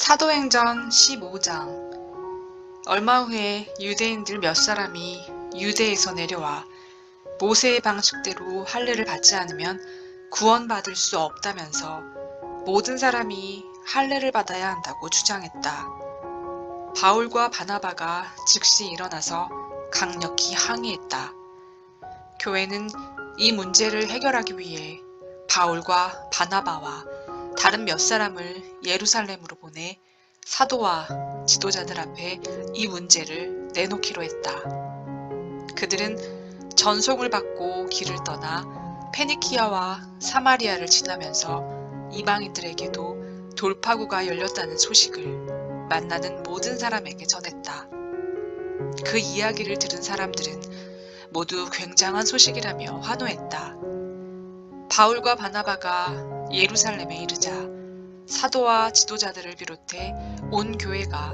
사도행전 15장. 얼마 후에 유대인들 몇 사람이 유대에서 내려와 모세의 방식대로 할례를 받지 않으면 구원받을 수 없다면서 모든 사람이 할례를 받아야 한다고 주장했다. 바울과 바나바가 즉시 일어나서 강력히 항의했다. 교회는 이 문제를 해결하기 위해 바울과 바나바와 다른 몇 사람을 예루살렘으로 보내 사도와 지도자들 앞에 이 문제를 내놓기로 했다. 그들은 전송을 받고 길을 떠나 페니키아와 사마리아를 지나면서 이방인들에게도 돌파구가 열렸다는 소식을 만나는 모든 사람에게 전했다. 그 이야기를 들은 사람들은 모두 굉장한 소식이라며 환호했다. 바울과 바나바가 예루살렘에 이르자 사도와 지도자들을 비롯해 온 교회가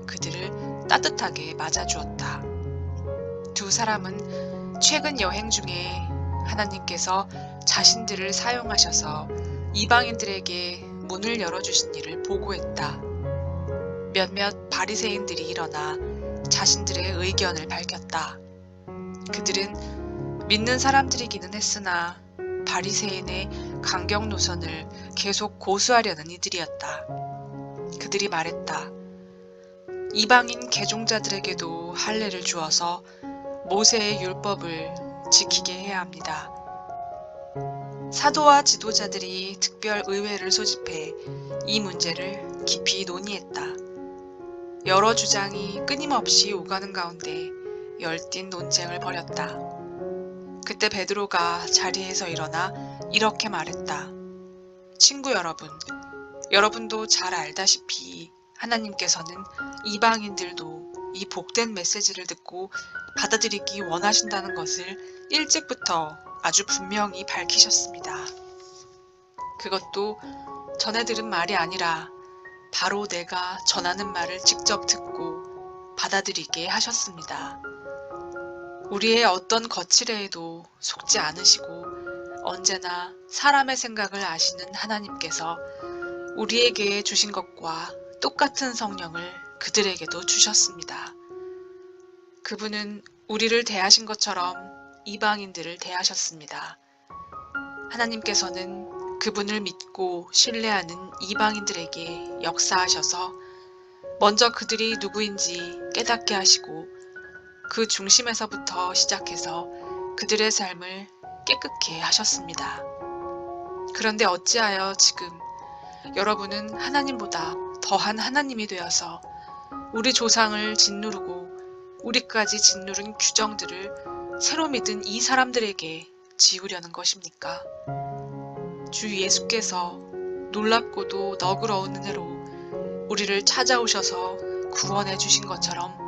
그들을 따뜻하게 맞아주었다. 두 사람은 최근 여행 중에 하나님께서 자신들을 사용하셔서 이방인들에게 문을 열어주신 일을 보고했다. 몇몇 바리새인들이 일어나 자신들의 의견을 밝혔다. 그들은 믿는 사람들이기는 했으나 바리새인의 강경 노선을 계속 고수하려는 이들이었다. 그들이 말했다. 이방인 개종자들에게도 할례를 주어서 모세의 율법을 지키게 해야 합니다. 사도와 지도자들이 특별 의회를 소집해 이 문제를 깊이 논의했다. 여러 주장이 끊임없이 오가는 가운데 열띤 논쟁을 벌였다. 그때 베드로가 자리에서 일어나 이렇게 말했다. 친구 여러분, 여러분도 잘 알다시피 하나님께서는 이방인들도 이 복된 메시지를 듣고 받아들이기 원하신다는 것을 일찍부터 아주 분명히 밝히셨습니다. 그것도 전에 들은 말이 아니라 바로 내가 전하는 말을 직접 듣고 받아들이게 하셨습니다. 우리의 어떤 거칠애에도 속지 않으시고 언제나 사람의 생각을 아시는 하나님께서 우리에게 주신 것과 똑같은 성령을 그들에게도 주셨습니다. 그분은 우리를 대하신 것처럼 이방인들을 대하셨습니다. 하나님께서는 그분을 믿고 신뢰하는 이방인들에게 역사하셔서 먼저 그들이 누구인지 깨닫게 하시고 그 중심에서부터 시작해서 그들의 삶을 깨끗게 하셨습니다. 그런데 어찌하여 지금 여러분은 하나님보다 더한 하나님이 되어서 우리 조상을 짓누르고 우리까지 짓누른 규정들을 새로 믿은 이 사람들에게 지우려는 것입니까? 주 예수께서 놀랍고도 너그러운 은혜로 우리를 찾아오셔서 구원해 주신 것처럼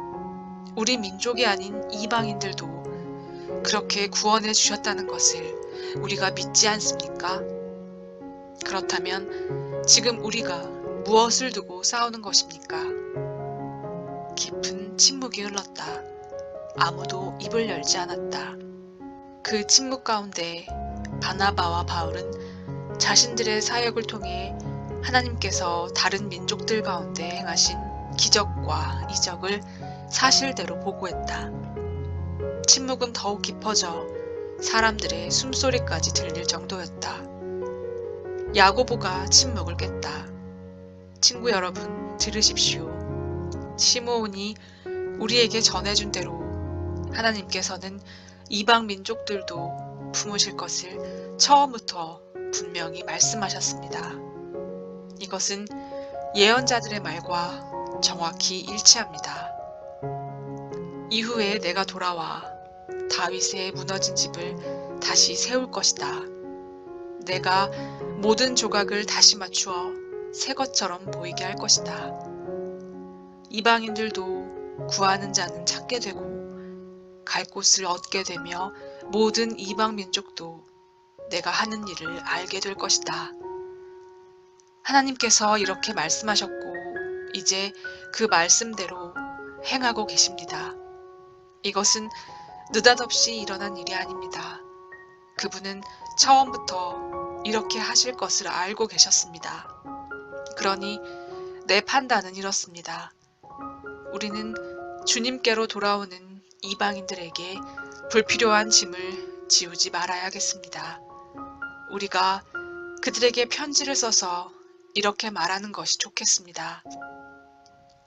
우리 민족이 아닌 이방인들도 그렇게 구원해 주셨다는 것을 우리가 믿지 않습니까? 그렇다면 지금 우리가 무엇을 두고 싸우는 것입니까? 깊은 침묵이 흘렀다. 아무도 입을 열지 않았다. 그 침묵 가운데 바나바와 바울은 자신들의 사역을 통해 하나님께서 다른 민족들 가운데 행하신 기적과 이적을 사실대로 보고했다. 침묵은 더욱 깊어져 사람들의 숨소리까지 들릴 정도였다. 야고보가 침묵을 깼다. 친구 여러분, 들으십시오. 시므온이 우리에게 전해준 대로 하나님께서는 이방 민족들도 품으실 것을 처음부터 분명히 말씀하셨습니다. 이것은 예언자들의 말과 정확히 일치합니다. 이후에 내가 돌아와 다윗의 무너진 집을 다시 세울 것이다. 내가 모든 조각을 다시 맞추어 새 것처럼 보이게 할 것이다. 이방인들도 구하는 자는 찾게 되고 갈 곳을 얻게 되며 모든 이방 민족도 내가 하는 일을 알게 될 것이다. 하나님께서 이렇게 말씀하셨고 이제 그 말씀대로 행하고 계십니다. 이것은 느닷없이 일어난 일이 아닙니다. 그분은 처음부터 이렇게 하실 것을 알고 계셨습니다. 그러니 내 판단은 이렇습니다. 우리는 주님께로 돌아오는 이방인들에게 불필요한 짐을 지우지 말아야겠습니다. 우리가 그들에게 편지를 써서 이렇게 말하는 것이 좋겠습니다.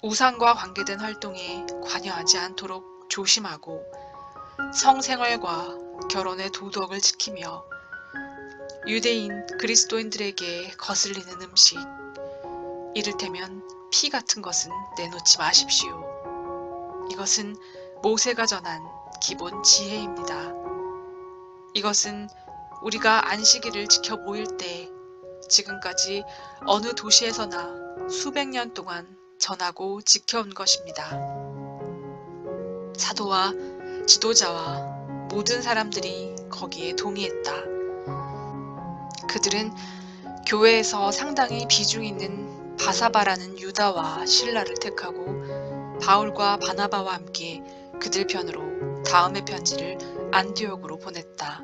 우상과 관계된 활동에 관여하지 않도록 조심하고 성생활과 결혼의 도덕을 지키며 유대인 그리스도인들에게 거슬리는 음식, 이를테면 피 같은 것은 내놓지 마십시오. 이것은 모세가 전한 기본 지혜입니다. 이것은 우리가 안식일을 지켜 모일 때 지금까지 어느 도시에서나 수백 년 동안 전하고 지켜온 것입니다. 사도와 지도자와 모든 사람들이 거기에 동의했다. 그들은 교회에서 상당히 비중 있는 바사바라는 유다와 실라를 택하고 바울과 바나바와 함께 그들 편으로 다음의 편지를 안디옥으로 보냈다.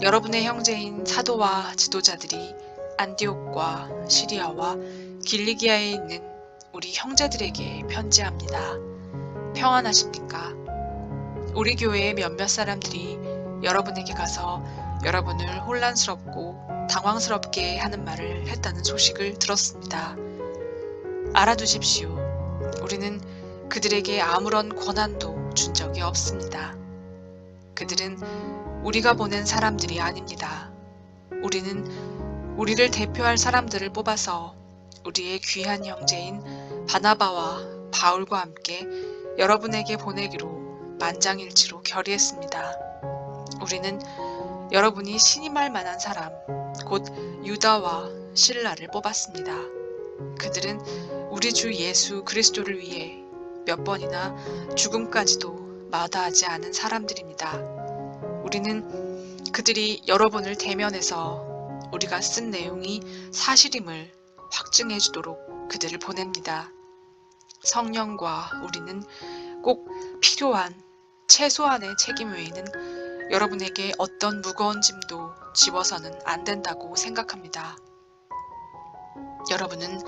여러분의 형제인 사도와 지도자들이 안디옥과 시리아와 길리기아에 있는 우리 형제들에게 편지합니다. 평안하십니까? 우리 교회의 몇몇 사람들이 여러분에게 가서 여러분을 혼란스럽고 당황스럽게 하는 말을 했다는 소식을 들었습니다. 알아두십시오. 우리는 그들에게 아무런 권한도 준 적이 없습니다. 그들은 우리가 보낸 사람들이 아닙니다. 우리는 우리를 대표할 사람들을 뽑아서 우리의 귀한 형제인 바나바와 바울과 함께 여러분에게 보내기로 만장일치로 결의했습니다. 우리는 여러분이 신임할 만한 사람, 곧 유다와 실라를 뽑았습니다. 그들은 우리 주 예수 그리스도를 위해 몇 번이나 죽음까지도 마다하지 않은 사람들입니다. 우리는 그들이 여러분을 대면해서 우리가 쓴 내용이 사실임을 확증해 주도록 그들을 보냅니다. 성령과 우리는 꼭 필요한 최소한의 책임 외에는 여러분에게 어떤 무거운 짐도 지워서는 안 된다고 생각합니다. 여러분은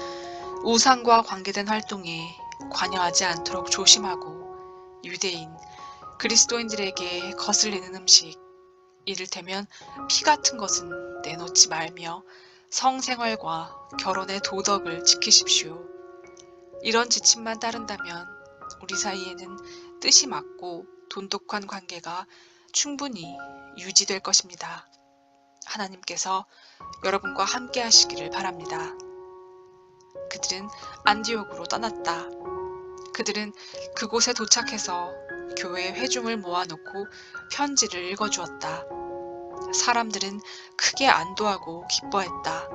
우상과 관계된 활동에 관여하지 않도록 조심하고 유대인, 그리스도인들에게 거슬리는 음식, 이를테면 피 같은 것은 내놓지 말며 성생활과 결혼의 도덕을 지키십시오. 이런 지침만 따른다면 우리 사이에는 뜻이 맞고 돈독한 관계가 충분히 유지될 것입니다. 하나님께서 여러분과 함께 하시기를 바랍니다. 그들은 안디옥으로 떠났다. 그들은 그곳에 도착해서 교회 회중을 모아놓고 편지를 읽어주었다. 사람들은 크게 안도하고 기뻐했다.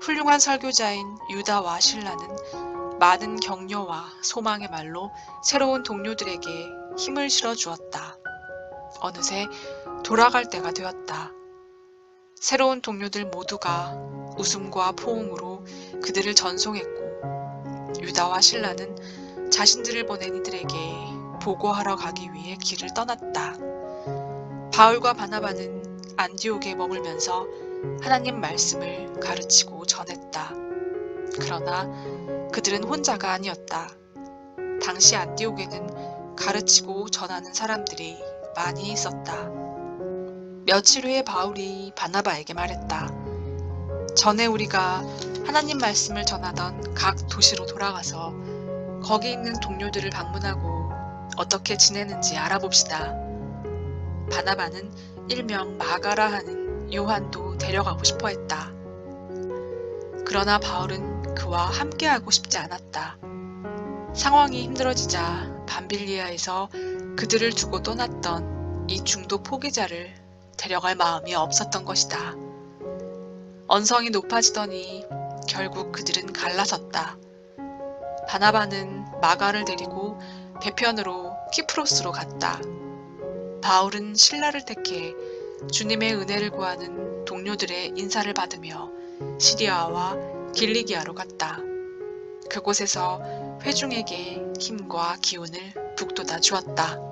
훌륭한 설교자인 유다와 실라는 많은 격려와 소망의 말로 새로운 동료들에게 힘을 실어주었다. 어느새 돌아갈 때가 되었다. 새로운 동료들 모두가 웃음과 포옹으로 그들을 전송했고 유다와 실라는 자신들을 보낸 이들에게 보고하러 가기 위해 길을 떠났다. 바울과 바나바는 안디옥에 머물면서 하나님 말씀을 가르치고 전했다. 그러나 그들은 혼자가 아니었다. 당시 안디옥에는 가르치고 전하는 사람들이 많이 있었다. 며칠 후에 바울이 바나바에게 말했다. 전에 우리가 하나님 말씀을 전하던 각 도시로 돌아가서 거기 있는 동료들을 방문하고 어떻게 지내는지 알아봅시다. 바나바는 일명 마가라 하는 요한도 데려가고 싶어 했다. 그러나 바울은 그와 함께하고 싶지 않았다. 상황이 힘들어지자 밤빌리아에서 그들을 두고 떠났던 이 중도 포기자를 데려갈 마음이 없었던 것이다. 언성이 높아지더니 결국 그들은 갈라섰다. 바나바는 마가를 데리고 배편으로 키프로스로 갔다. 바울은 신라를 택해 주님의 은혜를 구하는 동료들의 인사를 받으며 시리아와 길리기아로 갔다. 그곳에서 회중에게 힘과 기운을 북돋아 주었다.